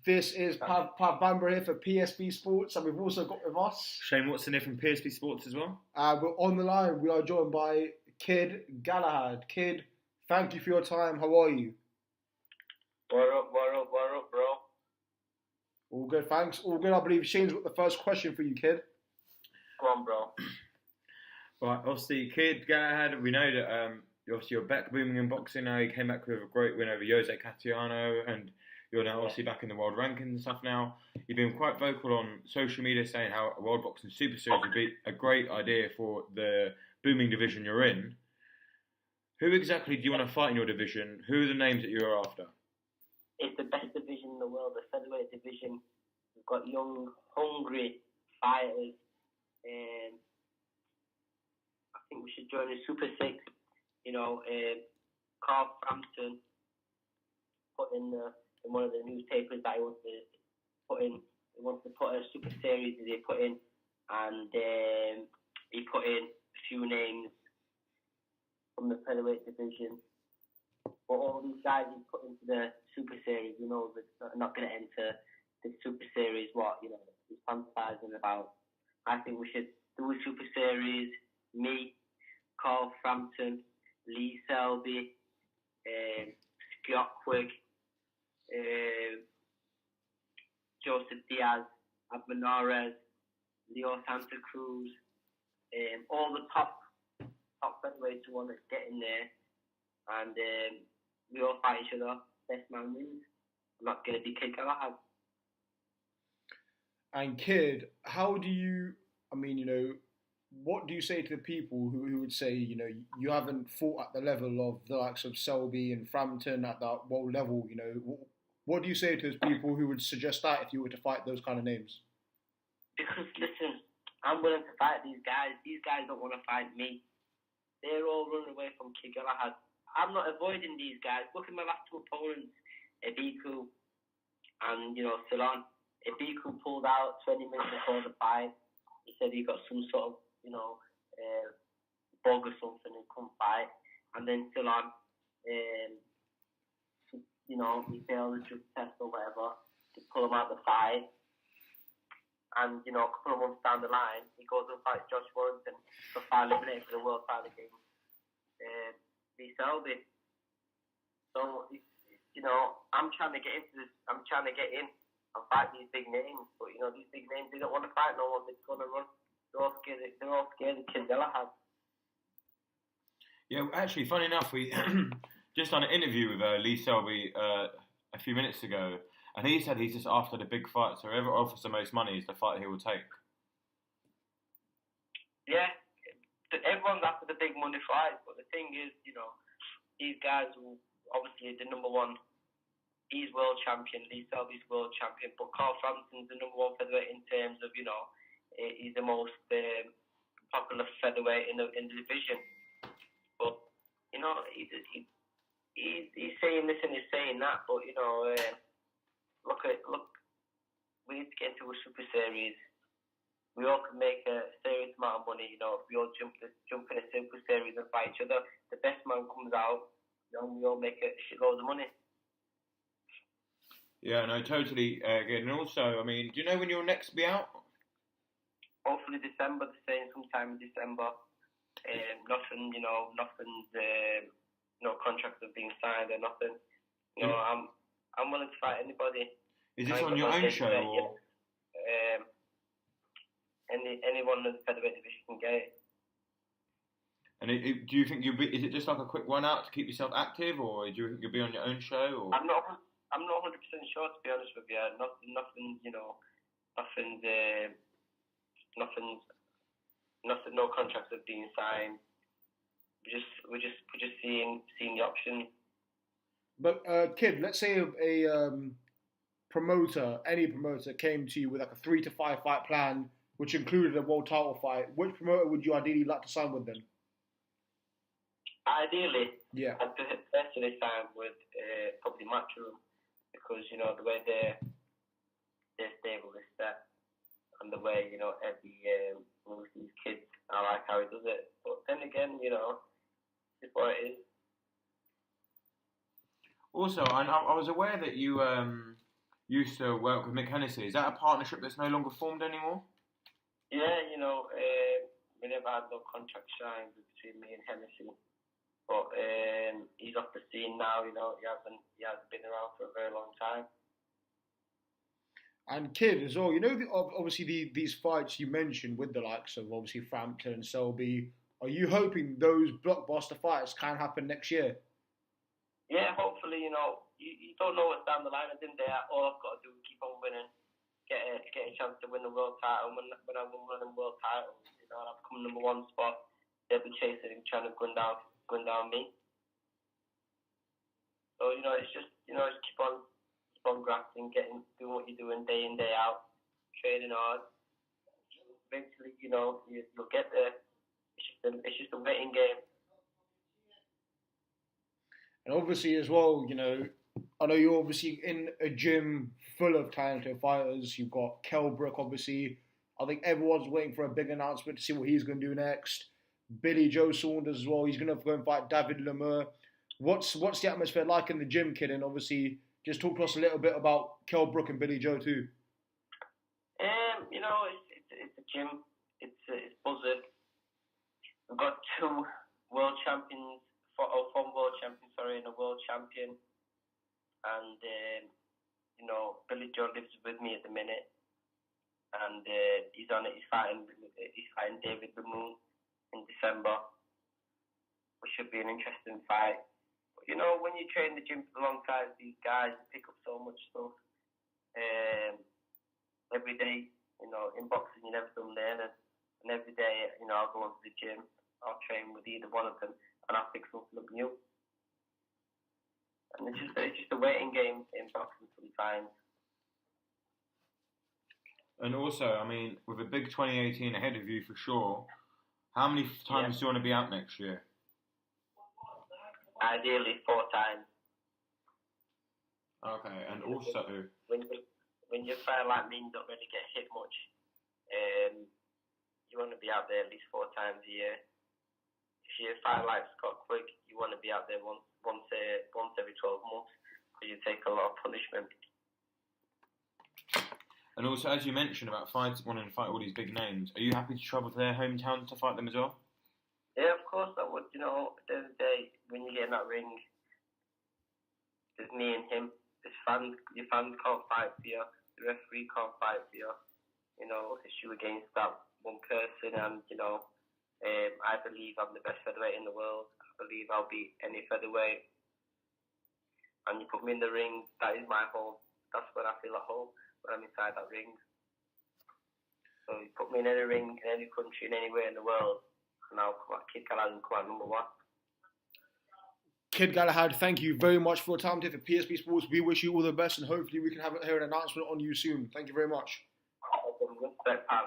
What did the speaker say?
This is BHAMBRA here for PSB Sports, and we've also got with us Shane Watson here from PSB Sports as well. We're on the line. We are joined by Kid Galahad. Kid, thank you for your time. How are you? What up, bro? All good, thanks. All good. I believe Shane's got the first question for you, Kid. Go on, bro. Right, obviously, Kid Galahad, we know that you're back booming in boxing now. You came back with a great win over Jose Catiano, and you're now obviously back in the world rankings and stuff now. You've been quite vocal on social media saying how a World Boxing Super Series would be a great idea for the booming division you're in. Who exactly do you want to fight in your division? Who are the names that you're after? It's the best division in the world, the Featherweight division. We've got young, hungry fighters. I think we should join the Super Six. Carl Frampton put in one of the newspapers that he wants to put in. He wants to put a Super Series that he put in, and he put in a few names from the Featherweight division. But all these guys he put into the Super Series, they're not going to enter the Super Series. He's fantasizing about. I think we should do a Super Series. Me, Carl Frampton, Lee Selby, Scott Quigg, Joseph Diaz, Abmanarez, Leo Santa Cruz, all the top featherweights who want to get in there, and we all fight each other. Best man wins. I'm not going to be Kid Galahad. And Kid, how do you? What do you say to the people who would say, you haven't fought at the level of the likes of Selby and Frampton at that world level? What do you say to those people who would suggest that if you were to fight those kind of names? Because listen, I'm willing to fight these guys. These guys don't want to fight me. They're all running away from Kid Galahad. I'm not avoiding these guys. Look at my last two opponents, Ebiku and Ceylon. Ebiku pulled out 20 minutes before the fight. He said he got some sort of bug or something and couldn't fight. And then Ceylon, he failed the drug test or whatever to pull him out of the fight. And a couple of months down the line, he goes and fights Josh Warrington for 5 eliminated for the world title game. Lee Selby. So, I'm trying to get into this. I'm trying to get in and fight these big names. But, these big names, they don't want to fight no one. They're going to run. They're all scared of Kid Galahad. Yeah, actually, funny enough, we just done an interview with Lee Selby a few minutes ago, and he said he's just after the big fight, so whoever offers the most money is the fight he will take. Yeah, everyone's after the big money fights, but the thing is, these guys will obviously the number one. He's world champion. Lee Selby's world champion, but Carl Frampton's the number one featherweight in terms of he's the most popular featherweight in the division. But he's saying this and he's saying that. But look, we need to get into a Super Series. We all can make a serious amount of money. If we all jump in a Super Series and fight each other, the best man comes out. We all make a shitload of money. Yeah, no, totally. Good. And also, do you know when you'll next be out? Hopefully December, the same sometime in December. Nothing, no contracts have been signed or nothing. I'm willing to fight anybody. Is this on your own show or? Anyone in the featherweight division can get it. And do you think is it just like a quick run out to keep yourself active, or do you think you'll be on your own show? Or? I'm not 100% sure, to be honest with you. Nothing. No contracts have been signed. We're just seeing the options. But Kid, let's say a promoter, any promoter, came to you with like a 3 to 5 fight plan, which included a world title fight. Which promoter would you ideally like to sign with them? Ideally, yeah, I'd personally sign with probably Matchroom, because the way they're stable, they're set, and the way every one of these kids, I like how he does it. But then again, it's what it is. Also, I was aware that you used to work with Mick Hennessy. Is that a partnership that's no longer formed anymore? Yeah, we never had no contract signed between me and Hennessy. But he's off the scene now, he hasn't been around for a very long time. And Kid as well, obviously these fights you mentioned with the likes of obviously Frampton and Selby, are you hoping those blockbuster fights can happen next year? Yeah, hopefully, you don't know what's down the line. At the end of the day, all I've got to do is keep on winning, get a chance to win the world title. When I win one of the world titles, and I've come number one spot, they'll be chasing and trying to gun down me. So, it's just, just keep on grafting, doing what you're doing day in, day out, training hard. Eventually, you'll get there. It's just a waiting game. And obviously as well, I know you're obviously in a gym full of talented fighters. You've got Kell Brook, obviously. I think everyone's waiting for a big announcement to see what he's going to do next. Billy Joe Saunders as well. He's going to go and fight David Lemieux. What's the atmosphere like in the gym, Kid? And obviously, just talk to us a little bit about Kell Brook and Billy Joe too. It's a gym. It's buzzing. We've got two world champions, former world champions, and a world champion. And Billy Joe lives with me at the minute, and he's on it. He's fighting David Lemieux in December, which should be an interesting fight. But when you train the gym alongside these guys, you pick up so much stuff. Every day, in boxing you never done learning, and every day, I'll go into the gym, I'll train with either one of them, and I'll pick something up new. And it's just a waiting game in boxing sometimes. And also, with a big 2018 ahead of you for sure, how many times do you want to be out next year? Ideally 4 times. Okay, and also... When you fight like me and don't really get hit much, you want to be out there at least 4 times a year. If you fight like Scott Quigg, you want to be out there once every 12 months, because you take a lot of punishment. And also, as you mentioned about wanting to fight all these big names, are you happy to travel to their hometowns to fight them as well? Yeah, of course I would. At the end of the day, when you get in that ring, there's me and him. Your fans can't fight for you. The referee can't fight for you. It's you against that one person, and I believe I'm the best featherweight in the world. I believe I'll beat any featherweight. And you put me in the ring, that is my home. That's when I feel at home, when I'm inside that ring. So you put me in any ring, in any country, in anywhere in the world, and I'll come out, Kid Galahad, and come out number one. Kid Galahad, thank you very much for your time today for PSP Sports. We wish you all the best, and hopefully we can hear an announcement on you soon. Thank you very much. Respect, pal.